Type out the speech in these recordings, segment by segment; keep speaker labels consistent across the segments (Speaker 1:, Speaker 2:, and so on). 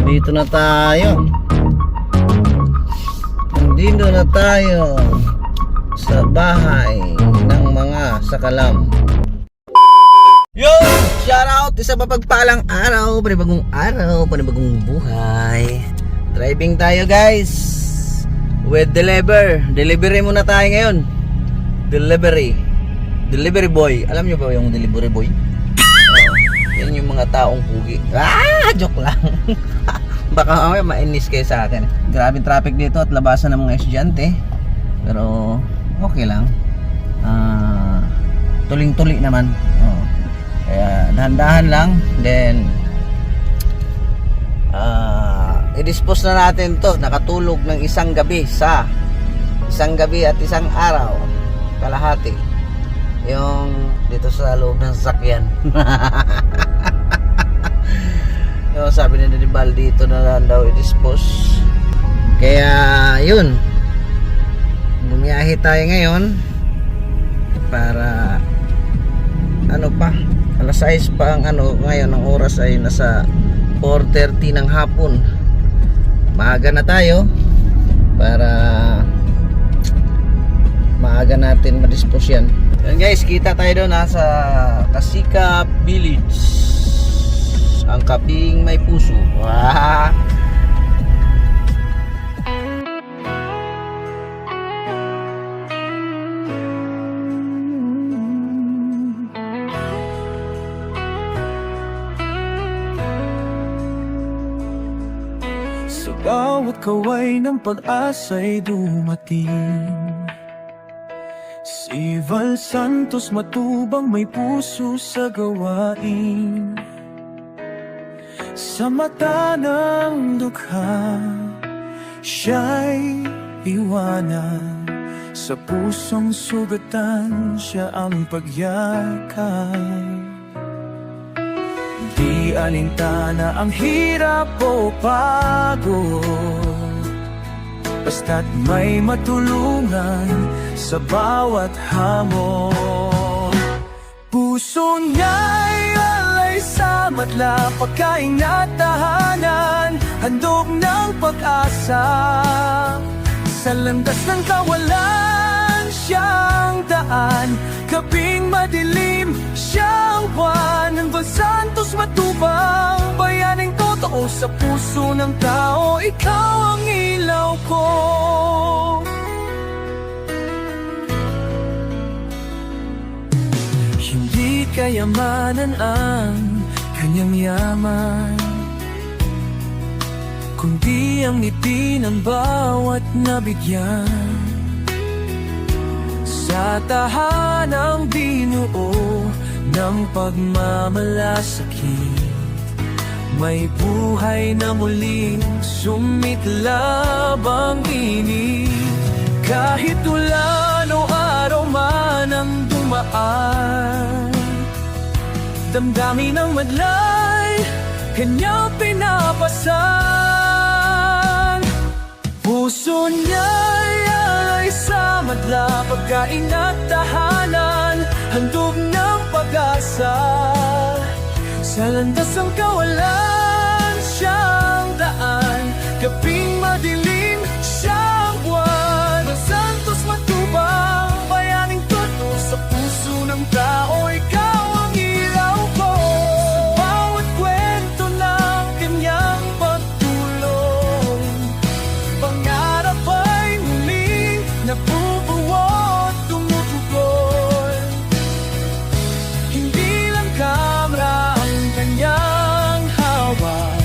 Speaker 1: Dito na tayo. Dito na tayo sa bahay ng mga sakalam. Yo! Shout out! Isa mapagpalang araw, panibagong buhay. Driving tayo guys with delivery muna tayo ngayon. Delivery boy. Alam nyo ba yung delivery boy? Yan yung mga taong pugi. Joke lang. Baka mainis kayo sa akin. Grabe traffic dito at labasan ng mga estudyante. Pero okay lang. Tuling-tuli naman. Kaya dahan-dahan lang. Then i-dispose na natin to. Nakatulog ng isang gabi at isang araw kalahati yung dito sa loob ng sasakyan. Yung sabi ni Bal dito na lang daw i-dispose. Kaya yun, bumiyahe tayo ngayon para alas 6 pa ang ngayon ang oras ay nasa 4:30 ng hapon. Maaga na tayo para maaga natin ma-dispose yan. Yan guys, kita tayo doon sa Kasikap Village, ang kaping may puso.
Speaker 2: Sa bawat kaway ng pag-asa'y dumating, si Val Santos matubang may puso sa gawain. Sa mata ng dukha, siya'y iwanan. Sa pusong sugatan, siya ang pagyakay. Di alintana ang hirap o pagod, basta't may matulungan sa bawat hamon. Puso niya'y alay sa madla, pagkain at tahanan, handog ng pag-asa. Sa landas ng kawalan, siyang daan, gabing madilim, siyang buwan. Ng Val Santos matubang, bayaning totoo sa puso ng tao, ikaw ang ilaw ko. Hindi kayamanan ang kanyang yaman, kundi ang ngiti ng bawat nabigyan. Sa tahanang binuo ng pagmamalasakit, may buhay na muling sumitlab ang init. Kahit ulan o araw man ang dumaan, damdamin ng madlay, kanyang pinapasan. Puso niya'y alay sa madla, pagkain at tahanan, handog ng pag-asa. Sa landas ng kawalan, siyang daan, gabing madilim, siyang buwan. Val Santos matubang, bayaning totoo sa puso ng tao, ikaw ang ilaw ko. Sa bawat kwento ng kanyang pagtulong, pangarap ay muling nabubuo at tumutugon. Hindi lang kamera ang kanyang hawak,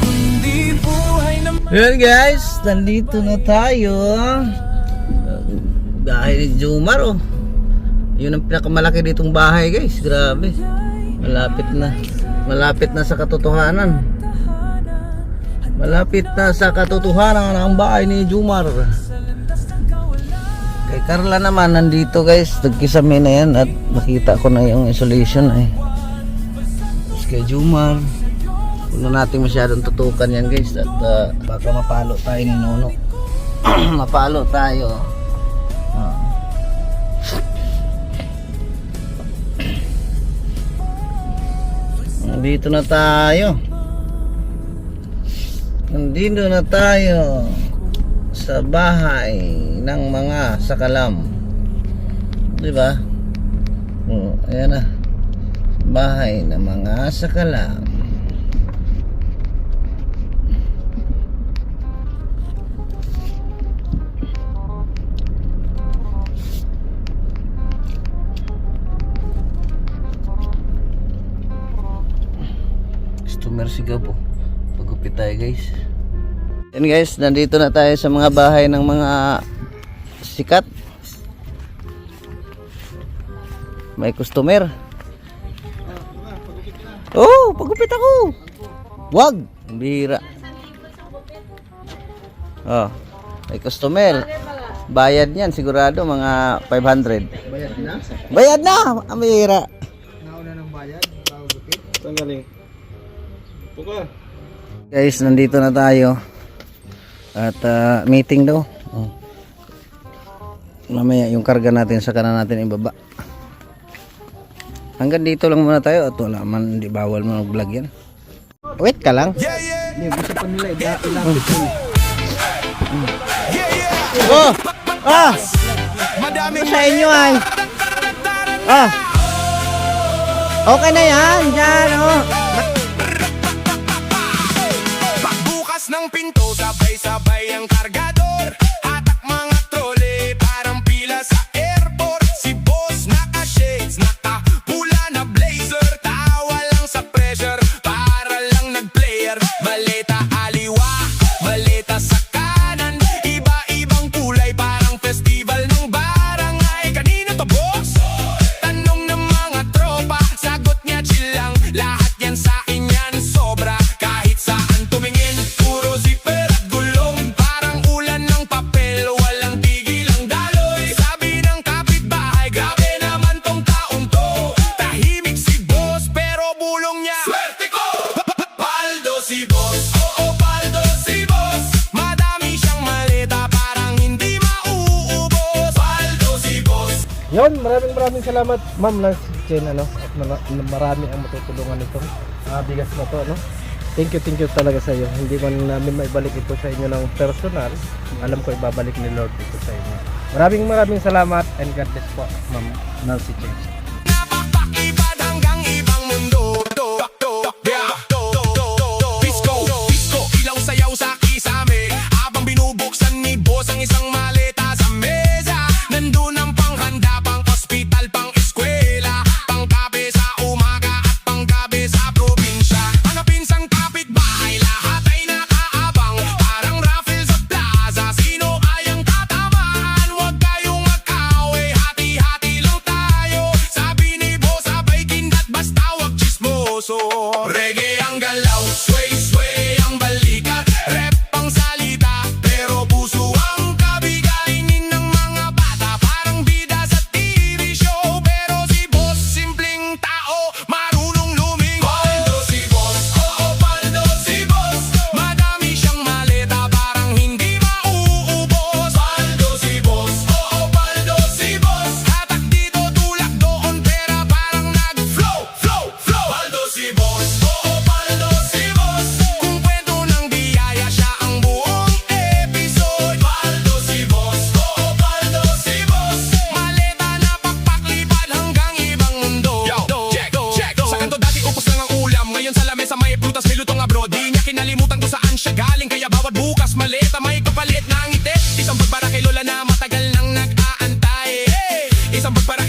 Speaker 2: kundi buhay na.
Speaker 1: Yun guys, nandito na tayo. Bahay ni Jomar Yun ang pinakamalaki ditong bahay guys. Grabe. Malapit na sa katotohanan. Malapit na sa katotohanan ang bahay ni Jomar. Kay Carla naman nandito guys, nagkisame na yan at nakita ko na yung isolation Tapos kay Jomar, huwag na natin masyadong tutukan yan guys at baka mapalo tayo ni Nono. Mapalo tayo. Dito na tayo. Nandito na tayo sa bahay ng mga sakalam. Di ba? Oh, ayan na. Bahay ng mga sakalam. Customer sigaw po. Pagupit tayo guys. Yan guys, nandito na tayo sa mga bahay ng mga sikat. May customer. Oh, pagupit ako. Wag, bihira. Oh, may customer. Bayad niyan sigurado mga 500.
Speaker 3: Bayad na?
Speaker 1: Bayad na, ang bihira.
Speaker 3: Nauna ng bayad, bago gupit. Saan galing? Puka.
Speaker 1: Guys, nandito na tayo. At meeting daw. Oh. Mamaya yung karga natin sa kanan natin ibaba. Hanggang dito lang muna tayo at wala man, hindi bawal mo mag-vlog yan. Wait ka lang.
Speaker 3: Hindi, gusto pa nila ilapit ko.
Speaker 1: Oh! Ah! Sa inyo ay. Ah! Okay na yan. Diyan, oh.
Speaker 4: Pagbukas ng pinto, sabay-sabay ang kargador. Hatak mga trole, parang pila sa airport. Si boss naka-shades, naka-pula na blazer. Tawa lang sa pressure, para lang nag-player. Maleta aliwa, maleta sa kanan. Iba-ibang kulay, parang festival ng barangay. Kanino to boss? Tanong ng mga tropa, sagot niya chill lang. Lahat yan sa akin yan, sobra. Kahit saan tumingin, puro zipper at gulong. Parang ulan ng papel, walang tigil ang daloy. Sabi ng kapitbahay, grabe naman tong taong to. Tahimik si boss, pero bulong niya, swerte ko! Paldo si boss, oo paldo si boss. Madami siyang maleta, parang hindi mauubos. Paldo si boss.
Speaker 3: Yun, maraming salamat ma'am na si Jen, ano, at marami ang matutulungan nitong bigas na to, ano. Thank you talaga sa iyo. Hindi man namin maibalik ito sa inyo ng personal. Alam ko ibabalik ni Lord ito sa inyo. Maraming salamat and God bless po, ma'am Nancy Jen.
Speaker 4: Napapakipad hanggang ibang mundo. Pisko, ilaw sayaw sa kisame. Habang binubuksan ni boss ang isang maleta sa mesa. Nandun ang panghanda, pang ospital, pang eskwela. Pang kape sa umaga at pang gabi sa probinsya. Mga pinsang kapitbahay, lahat ay nakaabang. Parang raffle sa plaza, sino kayang tatamaan? Huwag kayong mag-away, hati-hati lang tayo. Sabi ni boss, sabay kindat, basta wag chismoso. Reggae ang galaw, sway ang balikat. Rap ang salita, pero puso ang kabigainin ng mga bata. Parang bida sa TV show, pero si boss simpleng tao, marunong lumingon. Paldo si boss, oo paldo si boss. Madami siyang maleta, parang hindi mauubos. Paldo si boss, oo paldo si boss. Hatak dito, tulak doon, pera parang nag-flow. Paldo si boss, oo paldo si boss. Kung kwento ng biyaya, siya ang buong episode. Paldo si boss, oo paldo si boss. Maleta na pakpaklipad hanggang ibang mundo. Check. Sa kanto dati upos lang ang ulam. Ngayon sa lamesa may prutas, may lutong abroad. Di niya kinalimutan kung saan siya galing. Kaya bawat bukas maleta may kapalit na ngiti. Isang pagbara kay lola na matagal nang nag-aantay. Isang pagbara